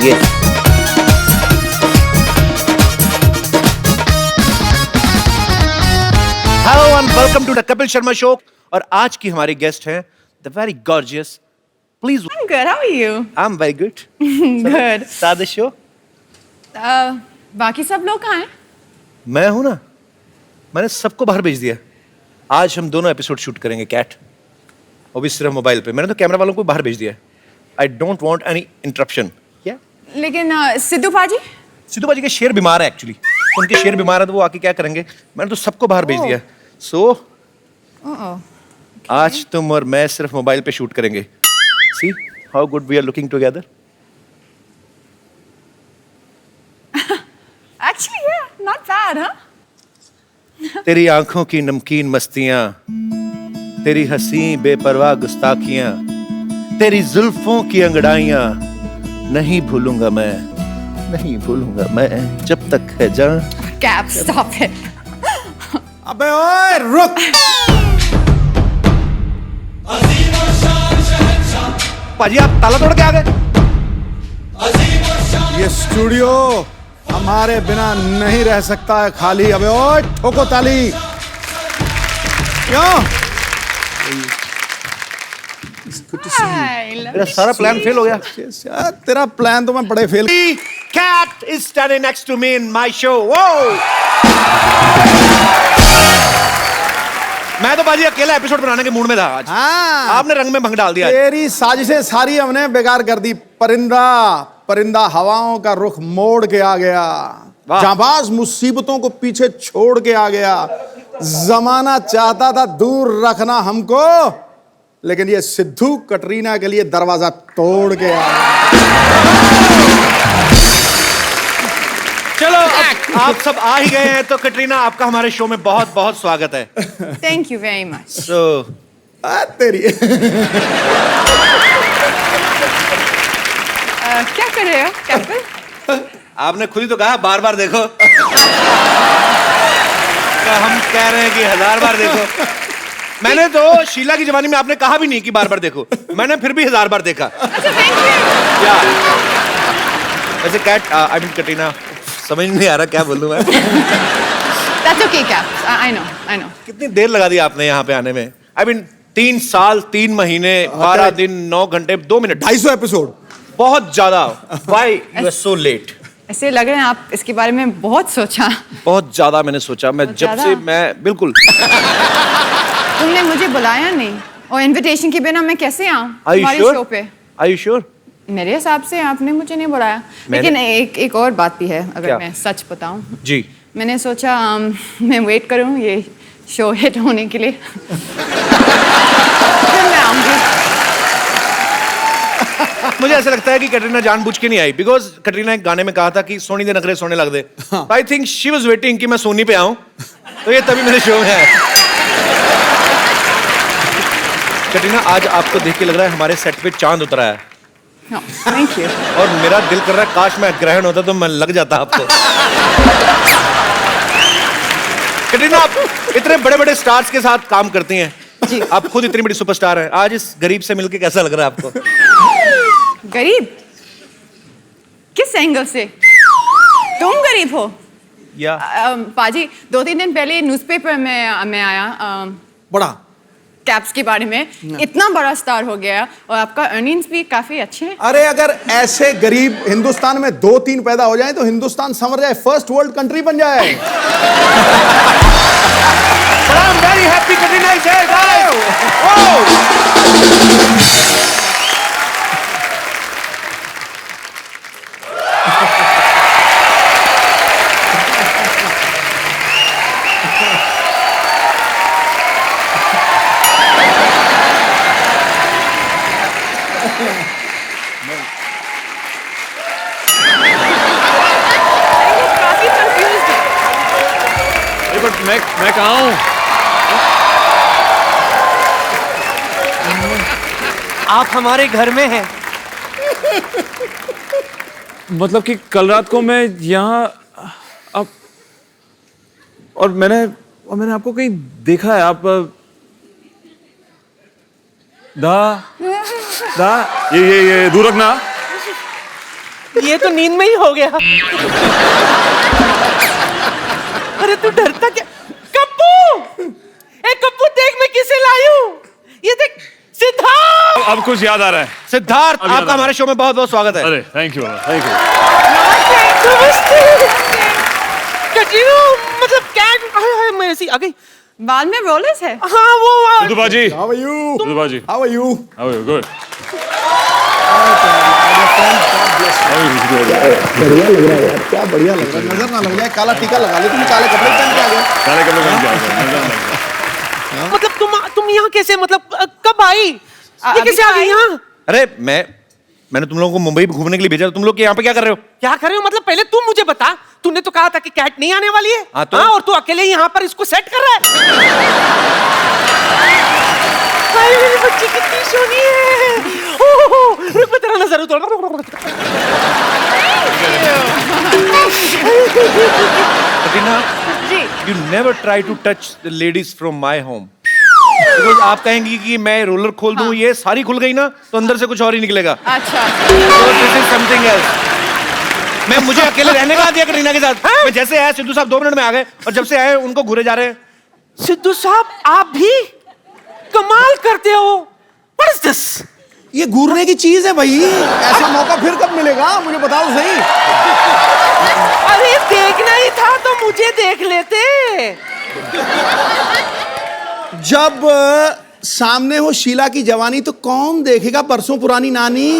करेंगे। Hello and welcome to the Kapil Sharma show. और आज की हमारी गेस्ट हैं the very gorgeous, please. I'm good. How are you? I am very good. Good. Start the show. बाकी सब लोग कहाँ हैं? मैं हूं ना, मैंने सबको बाहर भेज दिया। आज हम दोनों एपिसोड शूट करेंगे कैट, वो भी सिर्फ मोबाइल पे। मैंने तो कैमरा वालों को बाहर भेज दिया। I don't want any interruption. क्या? लेकिन सिद्धू पाजी? सिद्धू बाजी के शेर बीमार है एक्चुअली, उनके शेर बीमार है तो वो आके क्या करेंगे। मैंने तो सबको बाहर भेज दिया। सो आज तुम और मैं सिर्फ मोबाइल पे शूट करेंगे। See how good we are looking together. Actually, yeah, not bad, huh? तेरी आंखों की नमकीन मस्तियां, तेरी हंसी बेपरवाह गुस्ताखियां, तेरी जुल्फों की अंगड़ाइयां, नहीं भूलूंगा मैं, नहीं भूलूंगा मैं जब तक है जान। Cap, stop it. अबे ओए रुक। पाजी आप ताला तोड़ के आ गए। ये स्टूडियो हमारे बिना नहीं रह सकता है खाली। अबे ओए ठोको ताली। क्यों? I love मेरा सारा प्लान फेल हो गया। यार, तेरा प्लान तो मैं बड़े fail. Cat is standing next to me in my show. Whoa! मैं तो बाजी अकेला एपिसोड बनाने के मूड में था आज। हाँ, आपने रंग में भंग डाल दिया। तेरी साजिशें सारी हमने बेकार कर दी। परिंदा हवाओं का रुख मोड़ के आ गया, जाबाज मुसीबतों को पीछे छोड़ के आ गया। जमाना चाहता था दूर रखना हमको, लेकिन ये सिद्धू कटरीना के लिए दरवाजा तोड़ के आ गया। चलो आप सब आ ही गए हैं तो कटरीना आपका हमारे शो में बहुत बहुत स्वागत है। Thank you very much. तेरी क्या कर रहे हो, कैपिल? आपने खुद ही तो कहा बार बार देखो। तो हम कह रहे हैं कि 1000 बार देखो। मैंने तो शीला की जवानी में आपने कहा भी नहीं कि बार बार देखो, मैंने फिर भी 1000 बार देखा। अच्छा, thank you. या वैसे कैट आई मीन कटरीना, समझ नहीं आ रहा क्या बोलूं मैं। That's okay, Cap. I know. कितनी देर लगा दी आपने यहाँ पे आने में? आई मीन 3 साल 3 महीने 12 दिन 9 घंटे 2 मिनट 250 एपिसोड। बहुत ज्यादा। Why you are so late? ऐसे लग रहे हैं आप इसके बारे में बहुत सोचा। बहुत ज्यादा मैंने सोचा। मैं जब से मैं बिल्कुल। तुमने मुझे बुलाया नहीं और इनविटेशन के बिना मैं कैसे आऊँ Are you तुम्हारे sure? शो पे? Are you sure? मेरे हिसाब से आपने मुझे नहीं बुलाया। लेकिन एक और बात भी है, अगर क्या? मैं सच बताऊं। जी। मैंने सोचा मैं वेट करूं ये शो हिट होने के लिए। फिर मैं आऊंगी। मुझे ऐसा लगता है कि कटरीना जानबूझ के नहीं आई, बिकॉज कटरीना एक गाने में कहा था कि सोनी दे नखरे सोने लग दे। I think she was waiting कि मैं सोनी पे आऊं, तो ये तभी मेरे शो में है। कटरीना आज आपको देख के लग रहा है हमारे सेट पे चांद उतरा है। Thank you. और मेरा दिल कर रहा है काश मैं ग्रहण होता तो मैं लग जाता आपको। कटरीना आप इतने बड़े बड़े स्टार्स के साथ काम करती हैं जी। आप खुद इतनी बड़ी सुपरस्टार हैं, आज इस गरीब से मिलके कैसा लग रहा है आपको? गरीब? किस एंगल से? तुम गरीब हो? या पाजी 2-3 दिन पहले न्यूज़पेपर में मैं आया बड़ा कैप्स के बारे में। इतना बड़ा स्टार हो गया और आपका अर्निंग्स भी काफी अच्छे हैं। अरे अगर ऐसे गरीब हिंदुस्तान में 2-3 पैदा हो जाए तो हिंदुस्तान संवर जाए, फर्स्ट वर्ल्ड कंट्री बन जाए। But I'm very happy Katrina is here, guys. Whoa! काफी कंफ्यूज्ड है। बट मैं कहाँ हूँ? आप हमारे घर में हैं। मतलब कि कल रात को मैं यहाँ अब और मैंने आपको कहीं देखा है। आप दा दा ये दूर रखना। ये तो नींद में ही हो गया। अरे तू डरता क्या? कप्पू, ए कप्पू देख मैं किसे लाई हूं। ये देख सिद्धार्थ। अब कुछ याद आ रहा है। सिद्धार्थ, आपका हमारे शो में बहुत बहुत स्वागत है। अरे thank you, thank you. Katrina, मतलब क्या? हाय मैं ऐसी आ गई। बाल में रोलर्स है। हाँ वो सिद्धू बाजी, How are you? सिद्धू बाजी, How are you? how are you? Good. बढ़िया लग रहा है यार, क्या बढ़िया लग रहा है। नजर ना लग जाए, काला टीका लगा ले, तुम काले कपड़े पहन के आ गए। काले कपड़े पहन के आ गए। मतलब तुम यहाँ कैसे, मतलब कब आई? ये कैसे आ गई यहाँ? अरे मैंने तुम लोगों को मुंबई घूमने के लिए भेजा, तुम लोग यहाँ पे क्या कर रहे हो? क्या कर रहे हो? मतलब पहले तुम मुझे बता, तूने तो कहा था कि कैट नहीं आने वाली है। हाँ, तो? और तू अकेले यहाँ पर इसको सेट कर रहा है। हाय मेरी बच्ची कितनी सोनी है। ओह, रुक मैं तेरा नजर उतार। कटरीना, जी। you never try to touch the ladies from my home. Because आप कहेंगी कि मैं रोलर खोल दूं, ये सारी खुल गई ना, तो अंदर से कुछ और ही निकलेगा। अच्छा। So this is something else. मैं मुझे अकेले रहने का दिया कटरीना के साथ। मैं जैसे आया, सिद्धू साहब 2 मिनट में आ गए, और जब से आए उनको घूरे जा रहे हैं। सिद्धू साहब आप भी कमाल करते हो। What is this? ये घूरने की चीज है भाई, ऐसा मौका फिर कब मिलेगा, मुझे बताओ सही। अरे देखना ही था तो मुझे देख लेते। जब सामने हो शीला की जवानी तो कौन देखेगा बरसों पुरानी नानी।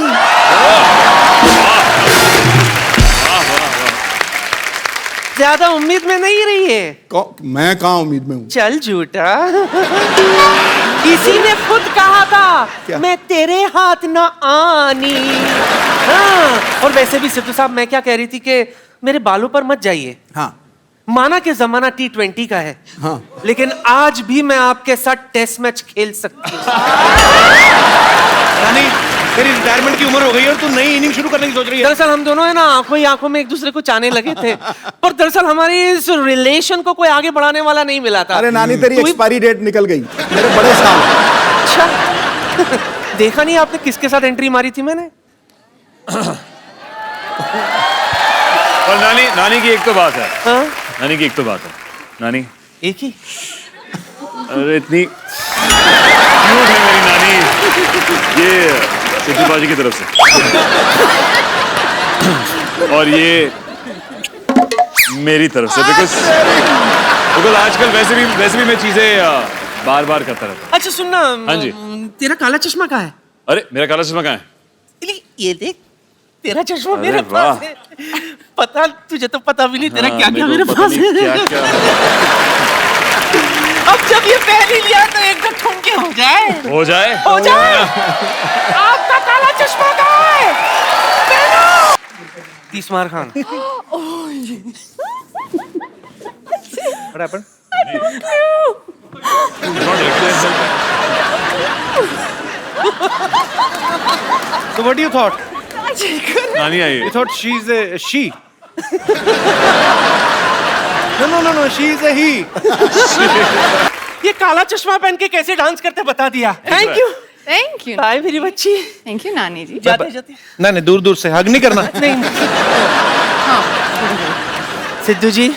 ज्यादा उम्मीद में नहीं रही है। मैं कहाँ उम्मीद में हूँ। चल झूठा। किसी ने खुद कहा था क्या? मैं तेरे हाथ न आनी। हाँ, और वैसे भी सिद्धू साहब मैं क्या कह रही थी कि मेरे बालों पर मत जाइए। हाँ माना कि जमाना T20 का है, हाँ। लेकिन आज भी मैं आपके साथ टेस्ट मैच खेल सकती हूँ। रानी, तेरी रिटायरमेंट की उम्र हो गई है और तू नई इनिंग शुरू करने की सोच रही है। दरअसल हम दोनों है ना आंखों ही आंखों में एक दूसरे को चाहने लगे थे, पर दरअसल हमारी इस रिलेशन को कोई आगे बढ़ाने वाला नहीं मिला था। अरे नानी, तेरी तू ही- एक्सपायरी डेट निकल गई, मेरे बड़े साल। अच्छा देखा नहीं आपने किसके साथ एंट्री मारी थी मैंने? और नानी की एक तो बात है। हाँ? नानी की एक तो बात है। नानी, एक ही? अरे इतनी क्यूट है मेरी नानी। ये सिद्धू बाजी की तरफ से, और ये मेरी तरफ से, बिकॉज आजकल वैसे भी मैं चीजें बार बार करता रहता अच्छा सुनना, हाँ जी। तेरा काला चश्मा कहाँ है? हूँ। अरे मेरा काला चश्मा कहाँ है? ये देख, तेरा चश्मा अरे मेरे वाह। पास है। पता तुझे तो पता भी नहीं तेरा हाँ, क्या क्या मेरे मेरे को पता पास नहीं है। क्या-क्या। अब जब ये पहन ही लिया तो एक दो ठुमके हो जाए। हो जाए। हो जाए। आपका काला चश्मा कहाँ है? पहनो। तीसमार Khan. What happened? So what do you thought? नानी आई You thought she's a she? No, she is a he. ये काला चश्मा पहन के कैसे डांस करते बता दिया। Thank you. Thank you. Bye मेरी बच्ची। थैंक यू नानी जी। जाते जाते। नहीं, दूर से हग नहीं करना। नहीं। सिद्धू जी,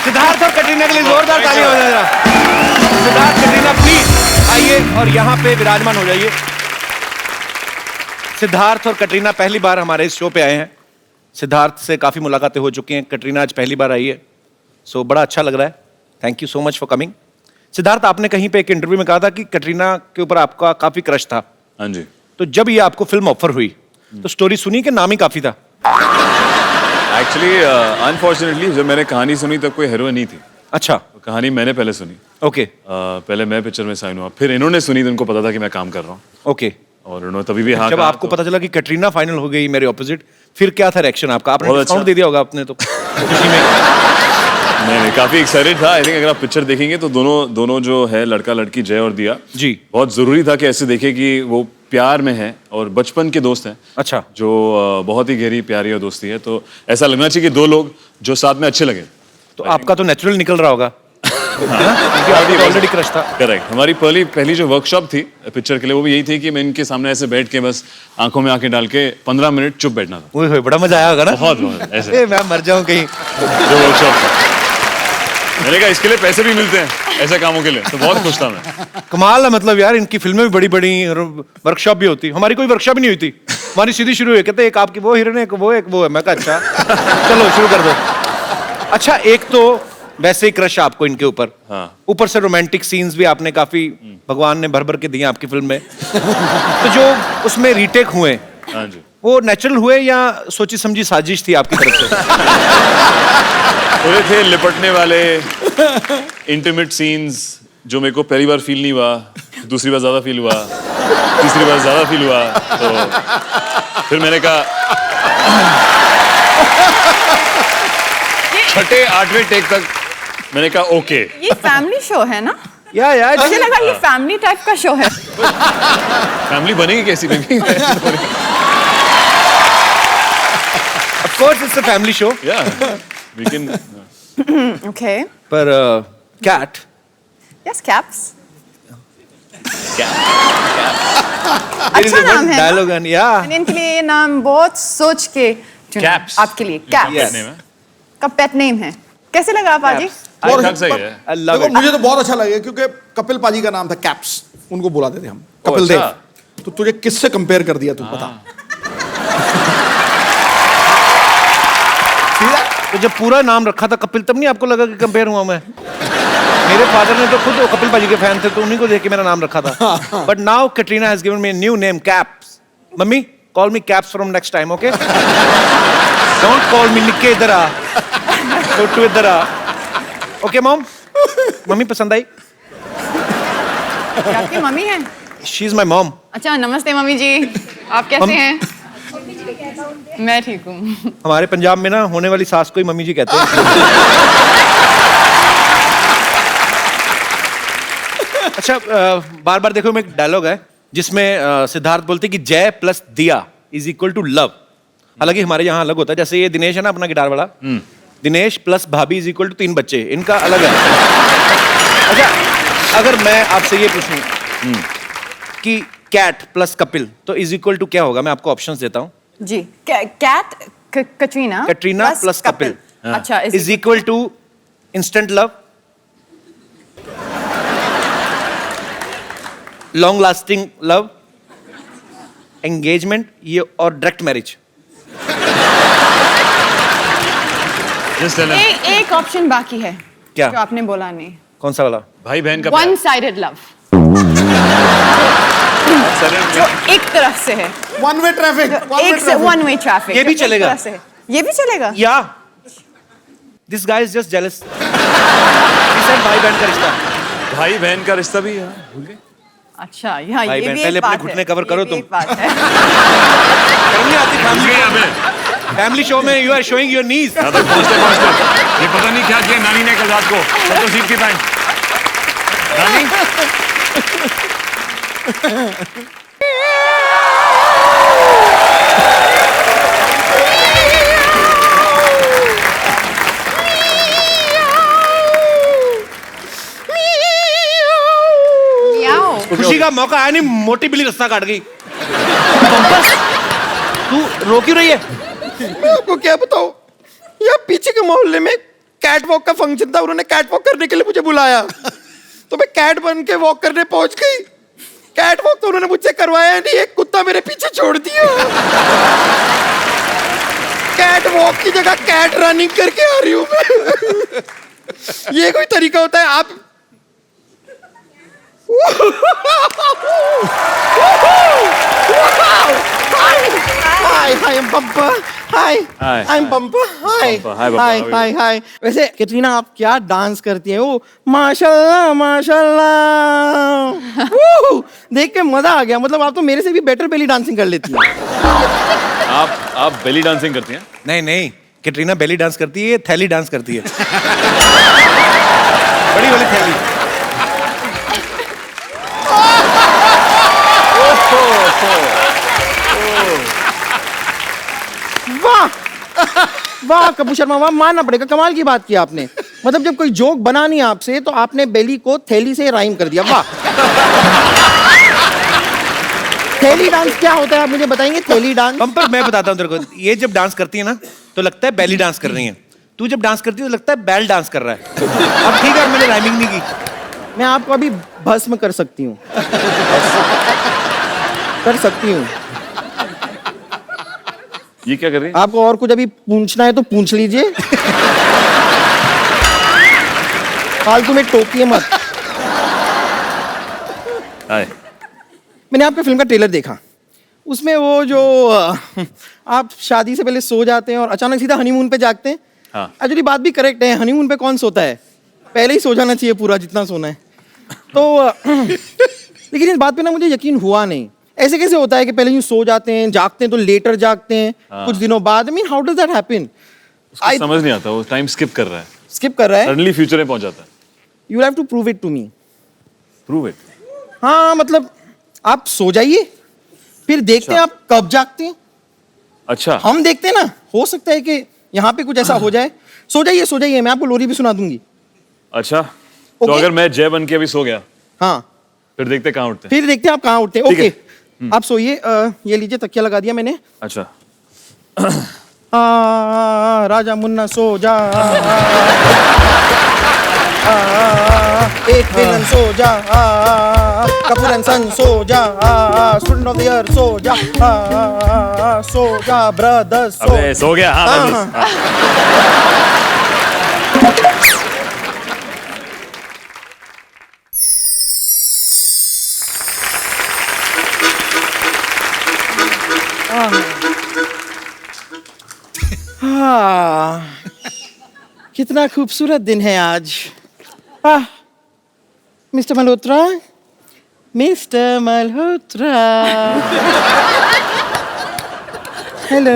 सिद्धार्थ और कटरीना के लिए जोरदार ताली हो जाएगा। सिद्धार्थ, कटरीना प्लीज आइए और यहाँ पे विराजमान हो जाइए। सिद्धार्थ और कटरीना पहली बार हमारे इस शो पे आए हैं। सिद्धार्थ से काफी मुलाकातें हो चुकी हैं, कटरीना आज पहली बार आई है, सो बड़ा अच्छा लग रहा है। Thank you so much for coming. Siddharth, आपने कहीं पे एक इंटरव्यू में कहा था कि कटरीना के ऊपर आपका काफी क्रश था। हाँ जी। तो जब ये आपको फिल्म ऑफर हुई तो स्टोरी सुनी कि नाम ही काफी था? एक्चुअली अनफॉर्चुनेटली जब मैंने कहानी सुनी तब कोई हीरोइन नहीं थी। अच्छा, कहानी मैंने पहले सुनी। ओके पहले मैं पिक्चर में साइन हुआ, फिर इन्होंने सुनी तो उनको पता था कि मैं काम कर रहा हूँ, ओके। और उन्होंने तभी भी हाँ जब कहा, आपको तो- पता चला कि कटरीना फाइनल हो गई मेरे ऑपोजिट, फिर क्या था रिएक्शन आपका? आपने बहुत डिस्काउंट अच्छा। दे दिया होगा आपने तो खुशी में। नहीं, काफी एक्साइटेड था। आई थिंक अगर आप पिक्चर देखेंगे तो दोनों जो है लड़का लड़की जय और दिया जी। बहुत जरूरी था कि ऐसे देखे कि वो प्यार में है और बचपन के दोस्त हैं। अच्छा, जो बहुत ही गहरी प्यारी और दोस्ती है, तो ऐसा लगना चाहिए कि दो लोग जो साथ में अच्छे लगे। तो आपका तो नेचुरल निकल रहा होगा। क्योंकि आपको ऑलरेडी क्रश था। करेक्ट। हमारी पहली जो वर्कशॉप थी पिक्चर के लिए वो भी यही थी कि मैं इनके सामने ऐसे बैठ के बस आंखों में आंखें डाल के 15 मिनट चुप बैठना था। ओए होए, बड़ा मजा आया होगा ना? बहुत ऐसे मैं मर जाऊं कहीं। जो वर्कशॉप था मैंने कहा इसके लिए पैसे भी मिलते हैं ऐसे कामों के लिए, तो बहुत खुश था मैं। कमाल है, मतलब यार इनकी फिल्में भी बड़ी बड़ी, वर्कशॉप भी होती। हमारी कोई वर्कशॉप ही नहीं हुई थी, हमारी सीधी शुरू हुई। कहते एक आपकी वो हीरोइन है, एक वो है। मैं कहा अच्छा चलो शुरू कर दो। अच्छा, एक तो वैसे ही क्रश आपको इनके ऊपर, हाँ। ऊपर से रोमांटिक सीन्स भी आपने काफी भगवान ने भर भर के दिए आपकी फिल्म में। तो जो उसमें रीटेक हुए, हाँ जी, वो नेचुरल हुए या सोची समझी साजिश थी आपकी तरफ से? थोड़े थे लिपटने वाले इंटीमेट सीन्स जो मेरे को पहली बार फील नहीं हुआ, दूसरी बार ज्यादा फील हुआ, तीसरी बार ज्यादा फील हुआ, तो फिर मैंने कहा छठे 8वें टेक तक मैंने कहा ओके। ये फैमिली शो है ना? या मुझे लगा ये फैमिली टाइप का शो है। फैमिली बनेगी कैसी baby? Of course it's a family show. Yeah we can. Okay. पर Kat, yes, caps. there is अच्छा a नाम one है ना? dialogue and yeah. मैंने इनके लिए ये नाम बहुत सोच के चुना। Caps। आपके लिए कैप्स Yes. का पेट नेम है। कैसे लगा आप आजी? और ठीक सही है। I love देखो it. मुझे तो बहुत अच्छा लगे क्योंकि कपिल पाजी का नाम था कैप्स, उनको बुलाते थे हम कपिल अच्छा। देव। तो तुझे किससे कंपेयर कर दिया, तू बता। सीधा तो जब पूरा नाम रखा था कपिल, तब नहीं आपको लगा कि कंपेयर हुआ मैं? मेरे फादर ने तो खुद कपिल पाजी के फैन थे, तो उन्हीं को देख के मेरा नाम रखा था। But now Katrina has given me a new name, caps. Mummy call me caps from next time, okay? Don't call मी निक्के, इधर आ, छोटू इधर आ। Okay mom? मम्मी पसंद आई? ये आपकी मम्मी है? She is my mom. अच्छा, नमस्ते मम्मी जी, आप कैसे हैं? मैं ठीक हूँ। हमारे पंजाब में ना होने वाली सास को ही मम्मी जी कहते हैं। अच्छा, बार बार देखो, में एक डायलॉग है जिसमें सिद्धार्थ बोलते हैं कि जय प्लस दिया इज इक्वल टू लव। हालांकि हमारे यहाँ अलग होता है, जैसे ये दिनेश है ना अपना गिटार वाला, दिनेश प्लस भाभी इज इक्वल टू 3 बच्चे, इनका अलग है। अच्छा, अगर मैं आपसे ये पूछूं कि कैट प्लस कपिल तो इज इक्वल टू क्या होगा, मैं आपको ऑप्शंस देता हूँ। जी, कैट कटरीना प्लस कपिल अच्छा, is equal to instant love, long lasting love, engagement, ये और डायरेक्ट मैरिज। एक ऑप्शन बाकी है क्या? जो आपने बोला नहीं। कौन सा वाला? भाई बहन का वन साइडेड लव, जो एक तरफ से है, वन वे ट्रैफिक, एक से वन वे ट्रैफिक। ये भी चलेगा? ये भी चलेगा। या this guy is just jealous. भाई बहन का रिश्ता। भाई बहन का रिश्ता भी है, भूल गए? अच्छा, यहाँ भाई ये बहन, भी पहले एक अपने बात घुटने है। कवर करो ये भी तुम। एक बात है। करनी आती भूल गए हमें। फैमिली शो में you are showing your knees. यहाँ तक पहुंचते ये पता नहीं क्या किया नानी ने कल रात को, तो सीट की टाइम नानी। याओ। खुशी का मौका आया नहीं, मोटी बिल्ली रास्ता काट गई। तू रो क्यों रही है? मैं आपको क्या बताऊं, यहाँ पीछे के मोहल्ले में कैट वॉक का फंक्शन था, उन्होंने कैट वॉक करने के लिए मुझे बुलाया, तो मैं कैट बन के वॉक करने पहुंच गई। कैट वॉक तो उन्होंने मुझसे करवाया नहीं, एक कुत्ता मेरे पीछे छोड़ दिया। कैट वॉक की जगह कैट रनिंग करके आ रही हूं मैं। ये कोई तरीका होता है? आप Hi, I'm Bumper. Hi, Hi. I'm Bumper. Hi, Bumper. Hi, Bumper. hi, How are hi, hi. वैसे कैटरीना आप क्या डांस करती हैं? वो माशाल्लाह, माशाल्लाह। Woo! देख के मजा आ गया। मतलब आप तो मेरे से भी बेटर बेली डांसिंग कर लेती हैं। आप बेली डांसिंग करती हैं? नहीं नहीं, कैटरीना बेली डांस करती है, थैली डांस करती है। बड़ी वाली थैली। वाह वाह कपूर शर्मा, वाह, मानना पड़ेगा, कमाल की बात की आपने। मतलब जब कोई जोक बना नहीं आपसे तो आपने बेली को थैली से राइम कर दिया। वाह। थैली डांस क्या होता है आप मुझे बताएंगे? थैली डांस पंपर मैं बताता हूँ तेरे को, ये जब डांस करती है ना तो लगता है बेली डांस कर रही है, तू जब डांस करती है तो लगता है बैल डांस कर रहा है। अब ठीक है, मैंने राइमिंग नहीं की। मैं आपको अभी भस्म कर सकती हूँ। कर सकती हूँ। ये क्या कर रही है? आपको और कुछ अभी पूछना है तो पूछ लीजिए। फालतू में टोकिए मत। हाय। मैंने आपके फिल्म का ट्रेलर देखा, उसमें वो जो आप शादी से पहले सो जाते हैं और अचानक सीधा हनीमून पे जागते हैं। हाँ। एक्चुअली बात भी करेक्ट है, हनीमून पे कौन सोता है? पहले ही सो जाना चाहिए पूरा जितना सोना है। तो लेकिन इस बात पे ना मुझे यकीन हुआ नहीं। ऐसे कैसे होता है कि पहले यूं सो जाते हैं, जागते हैं तो लेटर जागते हैं कुछ दिनों बाद? I mean how does that happen? समझ नहीं आता, वो टाइम स्किप कर रहा है, स्किप कर रहा है। सडनली फ्यूचर में पहुंच जाता है। You have to prove it to me. Prove it. हाँ मतलब आप सो जाइए, फिर देखते हैं आप कब जागते हैं। अच्छा। हम देखते हैं ना, हो सकता है कि यहाँ पे कुछ ऐसा हो जाए। सो जाइए, मैं आपको लोरी भी सुना दूंगी। अच्छा, तो Okay. अगर मैं जय बन के अभी सो गया, हाँ, फिर देखते कहाँ उठते हैं। फिर देखते हैं आप कहाँ उठते हैं। ठीक है। ओके, आप सोइए। ये लीजिए, तकिया लगा दिया मैंने। अच्छा। राजा मुन्ना सो जा। एक विलन सो जा। कपूर एंड सन सो जा। Student of the year so जा। सो जा ब्रदर्स सो। अबे सो गया। हाँ, हाँ, बस, हाँ। कितना खूबसूरत दिन है आज। Mister Malhotra, mister Malhotra. Hello,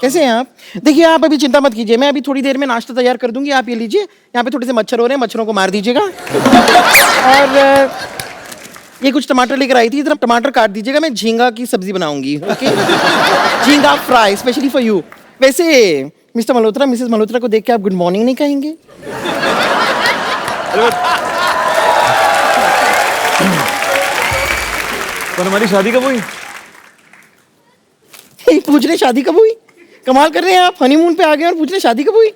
कैसे हैं आप? देखिए आप अभी चिंता मत कीजिए, मैं अभी थोड़ी देर में नाश्ता तैयार कर दूंगी। आप ये लीजिए, यहाँ पे थोड़े से मच्छर हो रहे हैं, मच्छरों को मार दीजिएगा। और ये कुछ टमाटर लेकर आई थी, इधर टमाटर काट दीजिएगा, मैं झींगा की सब्जी बनाऊंगी। ओके, झींगा फ्राई स्पेशली फॉर यू। वैसे मिस्टर मल्होत्रा, मिसेस मल्होत्रा को देख के आप गुड मॉर्निंग नहीं कहेंगे? तो हमारी शादी कब हुई? पूछ रहे शादी कब हुई? कमाल कर रहे हैं आप, हनीमून पे आ गए और पूछ रहे शादी कब हुई?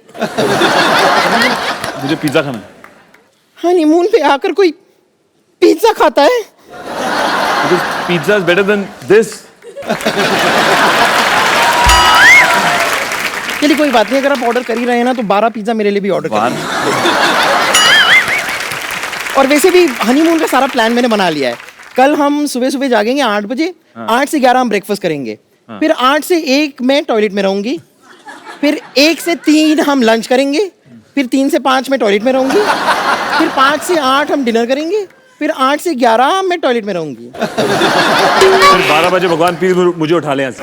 मुझे पिज्जा खाना है। हनीमून पे आकर कोई पिज्जा खाता है? Pizza is better than this. चलिए कोई बात नहीं, अगर आप ऑर्डर कर ही रहे हैं ना तो 12 पिज्जा मेरे लिए भी ऑर्डर कर। और वैसे भी हनीमून का सारा प्लान मैंने बना लिया है। कल हम सुबह सुबह जागेंगे 8 बजे। 8 से 11 हम ब्रेकफास्ट करेंगे। फिर 8 से 1 मैं टॉयलेट में रहूंगी। फिर 1 से 3 हम लंच करेंगे। फिर 3 से 5 मैं टॉयलेट में रहूंगी। फिर 5 से 8 हम डिनर करेंगे। फिर 8 से 11 मैं टॉयलेट में रहूंगी। फिर 12 बजे भगवान प्लीज मुझे उठा ले यहाँ से।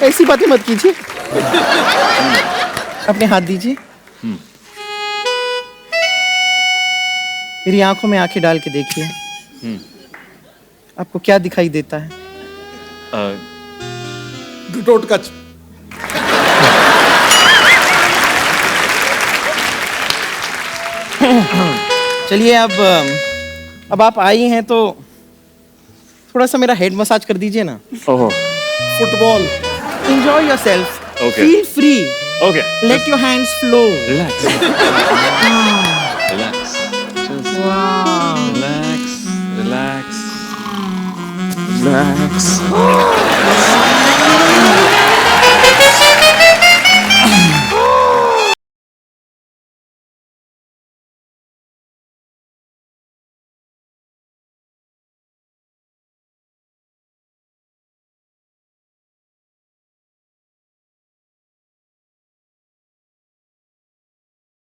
ऐसी बातें मत कीजिए। अपने हाथ दीजिए। मेरी आंखों में आंखें डाल के देखिए। आपको क्या दिखाई देता है? टोटकच। चलिए अब आप आई हैं तो थोड़ा सा मेरा हेड मसाज कर दीजिए ना। ओहो। Football. Enjoy yourself. Okay. Feel free. Okay. Let your hands flow. Relax. Relax. Wow. Relax. Relax. Relax.